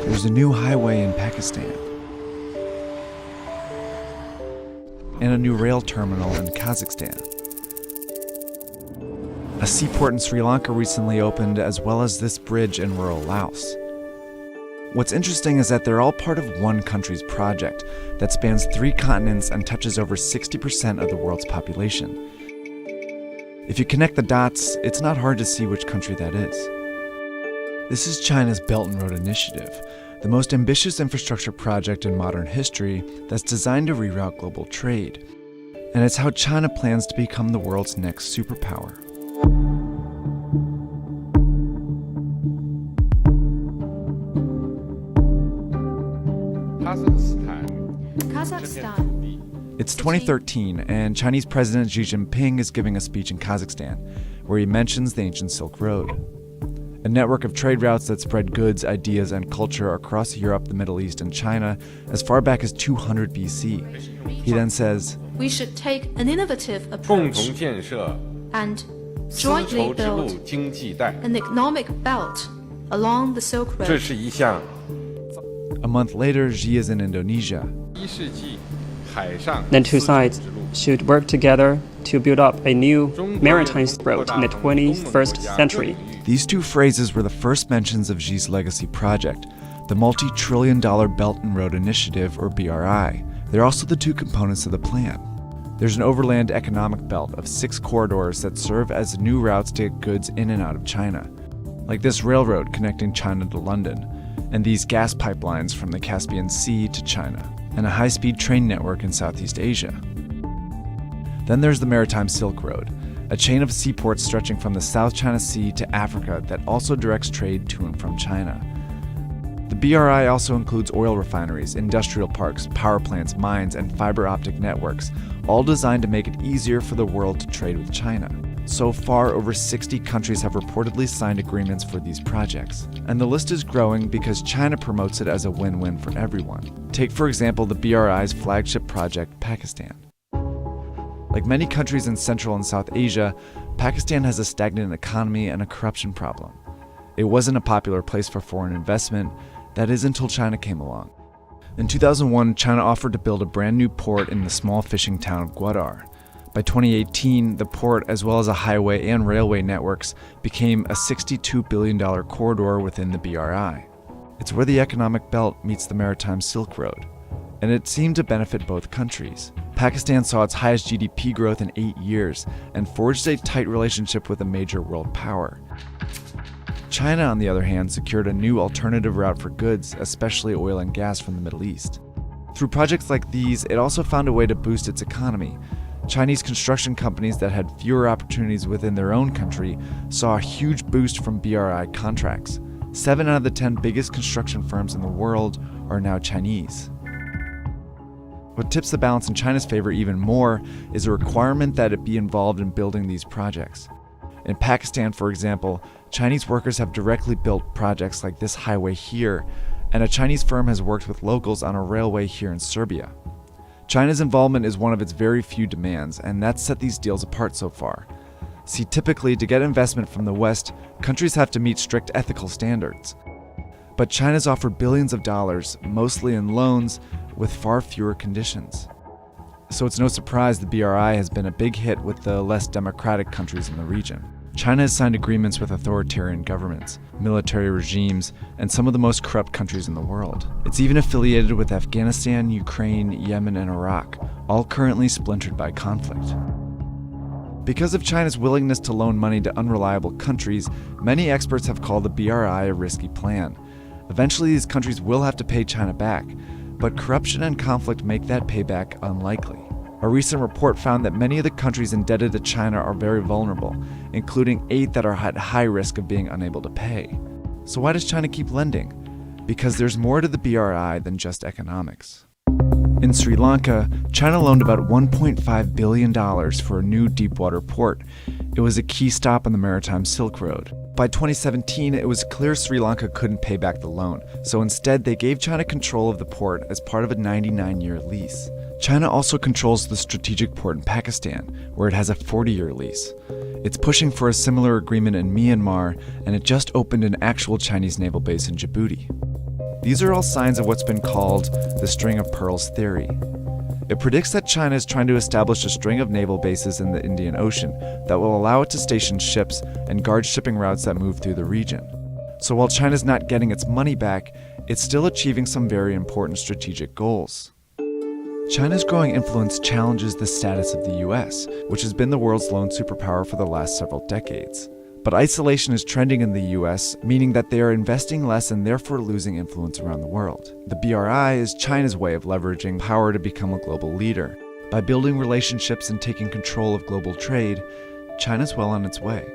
There's a new highway in Pakistan, and a new rail terminal in Kazakhstan. A seaport in Sri Lanka recently opened, as well as this bridge in rural Laos. What's interesting is that they're all part of one country's project that spans 3 continents and touches over 60% of the world's population. If you connect the dots, it's not hard to see which country that is. This is China's Belt and Road Initiative, the most ambitious infrastructure project in modern history that's designed to reroute global trade. And it's how China plans to become the world's next superpower. Kazakhstan. It's 2013, and Chinese President Xi Jinping is giving a speech in Kazakhstan, where he mentions the ancient Silk Road, a network of trade routes that spread goods, ideas, and culture across Europe, the Middle East, and China as far back as 200 BC. He then says, We should take an innovative approach and jointly build an economic belt along the Silk Road. A month later, Xi is in Indonesia. The two sides should work together to build up a new maritime road in the 21st century. These two phrases were the first mentions of Xi's legacy project, the multi-trillion-dollar Belt and Road Initiative, or BRI. They're also the two components of the plan. There's an overland economic belt of 6 corridors that serve as new routes to get goods in and out of China, like this railroad connecting China to London, and these gas pipelines from the Caspian Sea to China, and a high-speed train network in Southeast Asia. Then there's the Maritime Silk Road, a chain of seaports stretching from the South China Sea to Africa that also directs trade to and from China. The BRI also includes oil refineries, industrial parks, power plants, mines, and fiber optic networks, all designed to make it easier for the world to trade with China. So far, over 60 countries have reportedly signed agreements for these projects. And the list is growing because China promotes it as a win-win for everyone. Take, for example, the BRI's flagship project, Pakistan. Like many countries in Central and South Asia, Pakistan has a stagnant economy and a corruption problem. It wasn't a popular place for foreign investment, that is until China came along. In 2001, China offered to build a brand new port in the small fishing town of Gwadar. By 2018, the port, as well as a highway and railway networks, became a $62 billion corridor within the BRI. It's where the economic belt meets the Maritime Silk Road, and it seemed to benefit both countries. Pakistan saw its highest GDP growth in 8 years and forged a tight relationship with a major world power. China, on the other hand, secured a new alternative route for goods, especially oil and gas from the Middle East. Through projects like these, it also found a way to boost its economy. Chinese construction companies that had fewer opportunities within their own country saw a huge boost from BRI contracts. 7 out of the 10 biggest construction firms in the world are now Chinese. What tips the balance in China's favor even more is a requirement that it be involved in building these projects. In Pakistan, for example, Chinese workers have directly built projects like this highway here, and a Chinese firm has worked with locals on a railway here in Serbia. China's involvement is one of its very few demands, and that's set these deals apart so far. See, typically, to get investment from the West, countries have to meet strict ethical standards. But China's offered billions of dollars, mostly in loans, with far fewer conditions. So it's no surprise the BRI has been a big hit with the less democratic countries in the region. China has signed agreements with authoritarian governments, military regimes, and some of the most corrupt countries in the world. It's even affiliated with Afghanistan, Ukraine, Yemen, and Iraq, all currently splintered by conflict. Because of China's willingness to loan money to unreliable countries, many experts have called the BRI a risky plan. Eventually, these countries will have to pay China back, but corruption and conflict make that payback unlikely. A recent report found that many of the countries indebted to China are very vulnerable, including 8 that are at high risk of being unable to pay. So why does China keep lending? Because there's more to the BRI than just economics. In Sri Lanka, China loaned about $1.5 billion for a new deepwater port. It was a key stop on the Maritime Silk Road. By 2017, it was clear Sri Lanka couldn't pay back the loan, so instead they gave China control of the port as part of a 99-year lease. China also controls the strategic port in Pakistan, where it has a 40-year lease. It's pushing for a similar agreement in Myanmar, and it just opened an actual Chinese naval base in Djibouti. These are all signs of what's been called the string of pearls theory. It predicts that China is trying to establish a string of naval bases in the Indian Ocean that will allow it to station ships and guard shipping routes that move through the region. So while China's not getting its money back, it's still achieving some very important strategic goals. China's growing influence challenges the status of the US, which has been the world's lone superpower for the last several decades. But isolation is trending in the US, meaning that they are investing less and therefore losing influence around the world. The BRI is China's way of leveraging power to become a global leader. By building relationships and taking control of global trade, China's well on its way.